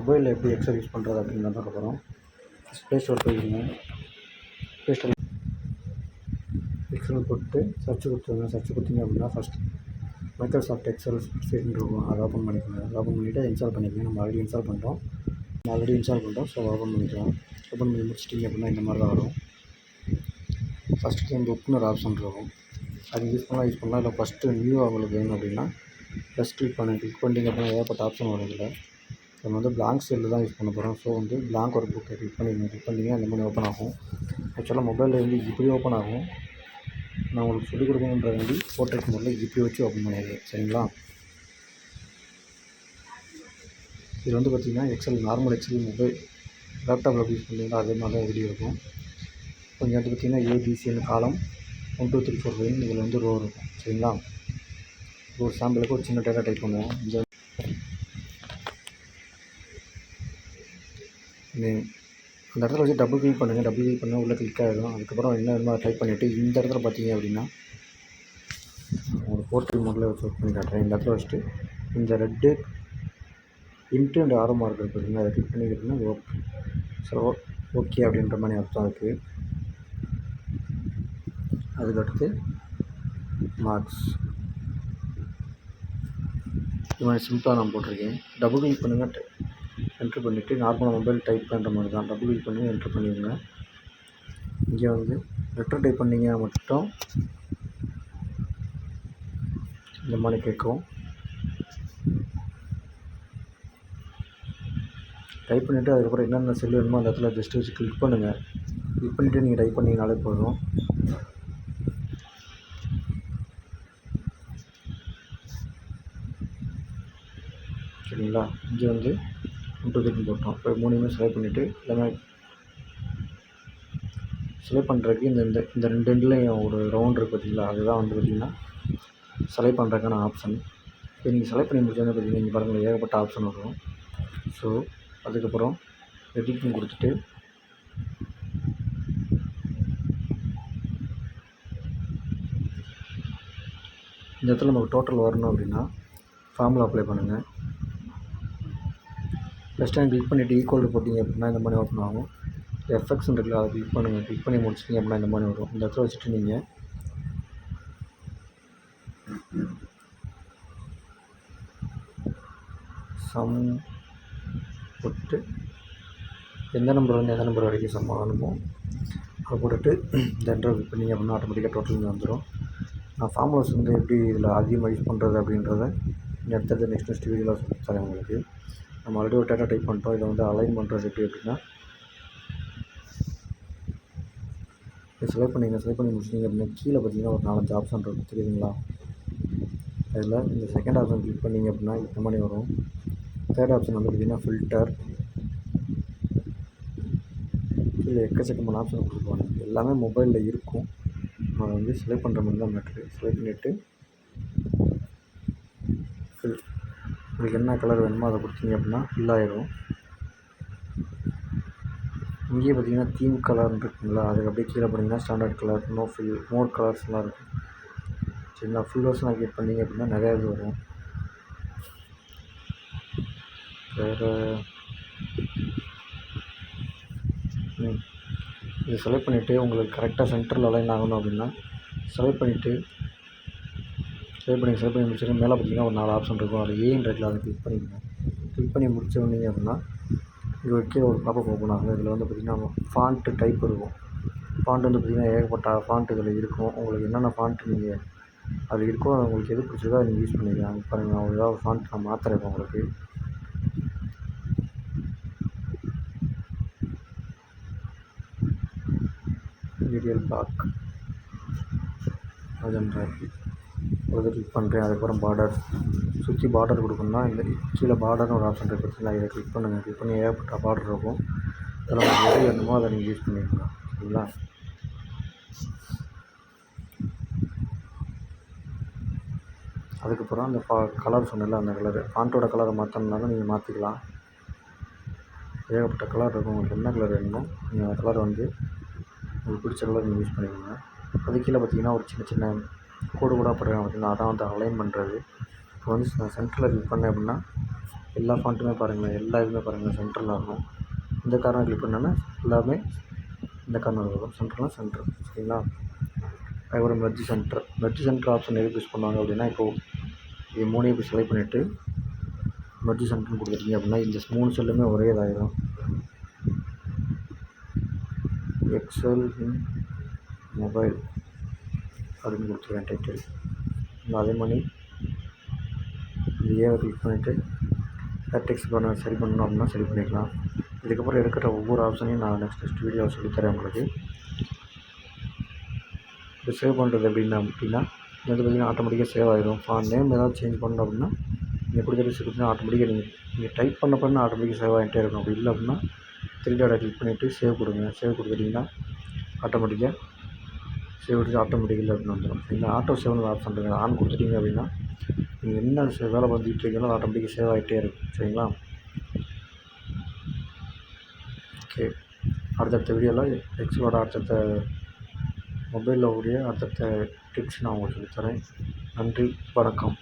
மொபைலில் எப்படி XL use பண்ணுறது அப்படின்னு தான் பார்க்க போகிறோம். ஃபஸ்ட் ப்ளே ஸ்டோர் போய்க்குங்க. ப்ளே ஸ்டோர் எக்ஸல் போட்டு சர்ச் கொடுத்துருங்க. சர்ச் கொடுத்தீங்க அப்படின்னா ஃபஸ்ட் மைக்ரோசாஃப்ட் எக்ஸல் ஸ்பெசிஃபிக்னு இருக்கும். அதை ஓப்பன் பண்ணிக்கோங்க. அதை ஓப்பன் பண்ணிவிட்டு இன்ஸ்டால் பண்ணிக்கோங்க. நம்ம ஆல்ரெடி இன்ஸ்டால் பண்ணிட்டோம். ஸோ ஓப்பன் பண்ணிக்கலாம். ஓப்பன் பண்ணி முடிச்சிட்டிங்க அப்படின்னா இந்த மாதிரி தான் வரும். ஃபஸ்ட்டு புக்குன்னு ஒரு ஆப்ஷன் இருக்கும். அது யூஸ் பண்ணலாம். இல்லை ஃபஸ்ட்டு நியூவாக உங்களுக்கு வேணும் அப்படின்னா ப்ளஸ் கிளிக் பண்ணிட்டீங்க அப்படின்னா ஏகப்பட்ட ஆப்ஷன் வரும். இதில் நம்ம வந்து பிளாங்க் செல்லில் தான் யூஸ் பண்ண போகிறோம். ஸோ வந்து பிளாங்க் ஒரு புக்கை கிளிக் பண்ணிங்கன்னா அந்த மாதிரி ஓப்பன் ஆகும். ஆக்சுவலாக மொபைலில் வந்து இப்படி ஓப்பன் ஆகும். நான் உங்களுக்கு சொல்லிக் கொடுக்கணுன்ற வேண்டி போர்ட்ரேட் மோடில் இப்படி வச்சு ஓப்பன் பண்ணிடுறேன். சரிங்களா? இது வந்து பார்த்திங்கன்னா எக்ஸல் நார்மல் எக்ஸல் மொபைல் லேப்டாப்பில் எப்படி யூஸ் பண்ணுறீங்களோ அதே மாதிரி தான் வீடியோ இருக்கும். கொஞ்சம் வந்து பார்த்திங்கன்னா ஏபிசின்னு காலம் 1 2 3 4 5 இதில் வந்து ரோ இருக்கும். சரிங்களா? ஒரு சாம்பிளுக்கு ஒரு சின்ன டேட்டா டைப் பண்ணுவோம். அந்த இடத்துல வச்சு டபுள் கிளிக் பண்ணுங்கள். டபுள் கிளிக் பண்ணால் உள்ளே கிளிக் ஆகிடும். அதுக்கப்புறம் என்ன வேணுமோ அதை டைப் பண்ணிவிட்டு இந்த இடத்துல பார்த்தீங்க அப்படின்னா ஒரு போர்ட்ரேட் மோடில் வச்சு ஒர்க் பண்ணி காட்டுறேன். இந்த இடத்துல வச்சுட்டு இந்த red into and arrow mark இருக்குது பார்த்தீங்கன்னா அதை கிளிக் பண்ணிக்கிட்டோம்னா ஓகே. ஸோ ஓகே அப்படின்ற மாதிரி அர்த்தம் இருக்குது. அதுக்கடுத்து மார்க்ஸ் இது மாதிரி சிம்பிளாக நான் போட்டிருக்கேன். டபுள் கிளிக் பண்ணுங்கள். என்ட்ரு பண்ணிவிட்டு நார்மலாக மொபைல் டைப் பண்ணுற மாதிரி தான் டபுள் கிளிக் பண்ணி என்ட்ரு பண்ணிடுங்க. இங்கே வந்து லெட்டர் டைப் பண்ணிங்கன்னா மட்டும் இந்த மாதிரி கேட்கும். டைப் பண்ணிவிட்டு அதுக்கப்புறம் என்னென்ன செல் வேணுமோ அந்த இடத்துல ஜஸ்ட்டு வச்சு கிளிக் பண்ணுங்கள். கிளிக் பண்ணிவிட்டு நீங்கள் டைப் பண்ணிங்கனாலே போதும். சரிங்களா? இங்கே வந்து 1 2 3 போட்டோம். இப்போ 3மே செலக்ட் பண்ணிவிட்டு எல்லாமே செலக்ட் பண்ணுறதுக்கு இந்த 2 எண்ட்லேயும் ஒரு ரவுண்ட் இருக்குது பார்த்தீங்களா? அதுதான் வந்து பார்த்திங்கன்னா செலக்ட் பண்ணுறதுக்கான ஆப்ஷன். இப்போ நீங்கள் செலக்ட் பண்ணி முடிச்சோன்னே பார்த்தீங்கன்னா இங்கே பாருங்கள் ஏகப்பட்ட ஆப்ஷன் வரும். ஸோ அதுக்கப்புறம் எடிட்டிங் கொடுத்துட்டு இந்த இடத்துல நமக்கு டோட்டல் வரணும் அப்படின்னா ஃபார்முலா அப்ளை பண்ணுங்கள். ஃபஸ்ட் டைம் கிளிக் பண்ணிவிட்டு ஈக்குவல் போட்டிங்க அப்படின்னா இந்த மாதிரி ஓப்பன் ஆகும். எஃப்எக்ஸ்ன்னு இருக்குல்ல அதை கிளிக் பண்ணுங்கள். கிளிக் பண்ணி முடிச்சிட்டிங்க அப்படின்னா இந்த மாதிரி வரும். இந்த இடத்துல வச்சுட்டு நீங்கள் சம் போட்டு எந்த நம்பர்லேருந்து எந்த நம்பர் வரைக்கும் சம் அனுப்பும் அதை போட்டுட்டு இந்த என்ட்ரு கிளிக் பண்ணிங்க அப்படின்னா ஆட்டோமேட்டிக்காக டோட்டல் இங்கே வந்துடும். நான் ஃபார்முலாஸ் வந்து எப்படி இதில் அதிகமாக யூஸ் பண்ணுறது அப்படின்றத இந்த அடுத்தது நெக்ஸ்ட் வீடியோவில் சொல்லி தரேன் உங்களுக்கு. நம்ம ஆல்ரெடி ஒரு டேட்டா டைப் பண்ணிட்டோம். இதை வந்து அலைன் பண்ணுறது எப்படி அப்படின்னா செலக்ட் பண்ணி முடிச்சிட்டிங்க அப்படின்னா கீழே பார்த்தீங்கன்னா ஒரு 4 5 ஆப்ஷன் இருக்கும். தெரியுதுங்களா? அதில் இந்த செகண்ட் ஆப்ஷன் கிளிக் பண்ணிங்க அப்படின்னா இந்த மாதிரி வரும். தேர்ட் ஆப்ஷன் வந்து பார்த்திங்கன்னா ஃபில்டர். கீழே எக்கச்சக்கமான ஆப்ஷன் கொடுத்துருப்பாங்க. எல்லாமே மொபைலில் இருக்கும். நம்ம வந்து செலக்ட் பண்ணுற மாதிரி தான் மேட்ரு. செலக்ட் பண்ணிவிட்டு உங்களுக்கு என்ன கலர் வேணுமோ அதை கொடுத்தீங்க அப்படின்னா ஃபில் ஆகிடும். இங்கேயே பார்த்தீங்கன்னா தீம் கலர்னு இருக்குங்களா? அதுக்கு அப்படியே கீழே போனீங்கன்னா ஸ்டாண்டர்ட் கலர், மோர் கலர்ஸ்லாம் இருக்கும். சரிங்களா? ஃபுல் வெர்ஷன் கிளிக் பண்ணிங்க அப்படின்னா நிறையா இது வரும். வேறு இதை செலக்ட் பண்ணிவிட்டு உங்களுக்கு கரெக்டாக சென்டரில் அலைன் ஆகணும் அப்படின்னா செலக்ட் பண்ணி முடிச்சுட்டு மேலே பார்த்தீங்கன்னா ஒரு 4 ஆப்ஷன் இருக்கும். அது ஏன்னு இருக்குல்ல அதை கிளிக் பண்ணிக்கோங்க. கிளிக் பண்ணி முடிச்சோன்னீங்க அப்படின்னா இது கீழே ஒரு பாப்பப் ஓப்பன் ஆகும். இதில் வந்து பார்த்திங்கன்னா ஃபாண்ட்டு டைப் இருக்கும். ஃபாண்ட் வந்து பார்த்திங்கன்னா ஏகப்பட்ட ஃபாண்ட் இதில் இருக்கும். உங்களுக்கு என்னென்ன ஃபாண்ட் நீங்கள் அது இருக்கோ உங்களுக்கு எது பிடிச்சிருக்கோ அதை நீங்கள் யூஸ் பண்ணிக்கலாம். பாருங்கள் நான் ஏதாவது ஃபாண்ட் நான் மாற்றுறேன் உங்களுக்கு. ஏரியல் பிளாக் அதுன்றார் ஒரு கிளிக் பண்ணுறேன். அதுக்கப்புறம் பார்டர் சுற்றி பார்டர் கொடுக்கணும்னா இந்த கீழே பார்டர்னு ஒரு ஆப்ஷன் இருக்குது பார்த்தீங்களா? இதை கிளிக் பண்ணுங்கள். கிளிக் பண்ணி ஏகப்பட்ட பார்டர் இருக்கும். அதில் உங்களுக்கு எது வேணுமோ அதை நீங்கள் யூஸ் பண்ணிக்கலாம். சரிங்களா? அதுக்கப்புறம் அந்த கலர் சொன்னல அந்த கலரு ஃபாண்ட்டோட கலரை மாற்றணுனாலும் நீங்கள் மாற்றிக்கலாம். ஏகப்பட்ட கலர் இருக்கும். உங்களுக்கு என்ன கலர் வேணுமோ நீங்கள் அந்த கலரை வந்து உங்களுக்கு பிடிச்ச கலர் நீங்கள் யூஸ் பண்ணிக்கோங்க. அது கீழே பார்த்தீங்கன்னா ஒரு சின்ன சின்ன கோடு கூட போடுறாங்க பார்த்தீங்கன்னா அதான் வந்து அலைன் பண்ணுறது. இப்போ வந்து சென்டரில் கிளிக் பண்ணேன் அப்படின்னா எல்லா ஃபாண்ட்டுமே பாருங்களேன், எல்லா இதுவுமே பாருங்களேன் சென்டரில் இருக்கும். இந்த கார்னர் கிளிக் பண்ணோன்னா எல்லாமே இந்த கார்னர் வரும். சென்டர்னால் சென்டர். சரிங்களா? அதுக்கப்புறம் மெர்ஜ் சென்டர் ஆப்ஷன் எதுக்கு யூஸ் பண்ணுவாங்க அப்படின்னா, இப்போது இது 3 இப்படி செலக்ட் பண்ணிவிட்டு மெர்ஜ் சென்டர்னு கொடுத்துட்டீங்க அப்படின்னா இந்த 3 செல்லுமே ஒரே இதாகிடும். எக்ஸல் இன் மொபைல் அப்படின்னு கொடுத்துருவேன் டைட்டில். அதே மாதிரி இந்த ஏவை கிளிக் பண்ணிவிட்டு டெக்ஸ்ட் பண்ண சரி பண்ணணும் அப்படின்னா சரி பண்ணிக்கலாம். இதுக்கப்புறம் இருக்கிற ஒவ்வொரு ஆப்ஷனையும் நான் நெக்ஸ்ட் வீடியோவில் சொல்லித்தரேன் உங்களுக்கு. இது சேவ் பண்ணுறது அப்படின்னா இது வந்து பார்த்திங்கன்னா ஆட்டோமேட்டிக்காக சேவ் ஆகிடும். நேம் ஏதாவது சேஞ்ச் பண்ணணும் அப்படின்னா நீங்கள் கொடுத்த டிஸ்க் கொடுத்தீங்கன்னா ஆட்டோமேட்டிக்காக நீங்கள் டைப் பண்ண ஆட்டோமேட்டிக்காக சேவ் ஆகிட்டே இருக்கும். அப்படி இல்லை அப்படின்னா 3 டாட்டை கிளிக் பண்ணிவிட்டு சேவ் கொடுங்க. சேவ் கொடுத்துட்டிங்கன்னா ஆட்டோமேட்டிக்காக அப்படின்னு வந்துடும். நீங்கள் ஆட்டோ சேவ்னு ஆப்ஷன் இருக்குது, ஆன் கொடுத்துட்டீங்க அப்படின்னா நீங்கள் என்ன வேலை பண்ணிட்டு இருக்கீங்களோ அது ஆட்டோமேட்டிக்காக சேவ் ஆகிட்டே இருக்கும். சரிங்களா? ஓகே, அடுத்தடுத்த வீடியோவில் எக்ஸலோட அடுத்தடுத்த மொபைலில் உடைய அடுத்தடுத்த டிப்ஸ் நான் உங்களுக்கு சொல்லித்தரேன். நன்றி, வணக்கம்.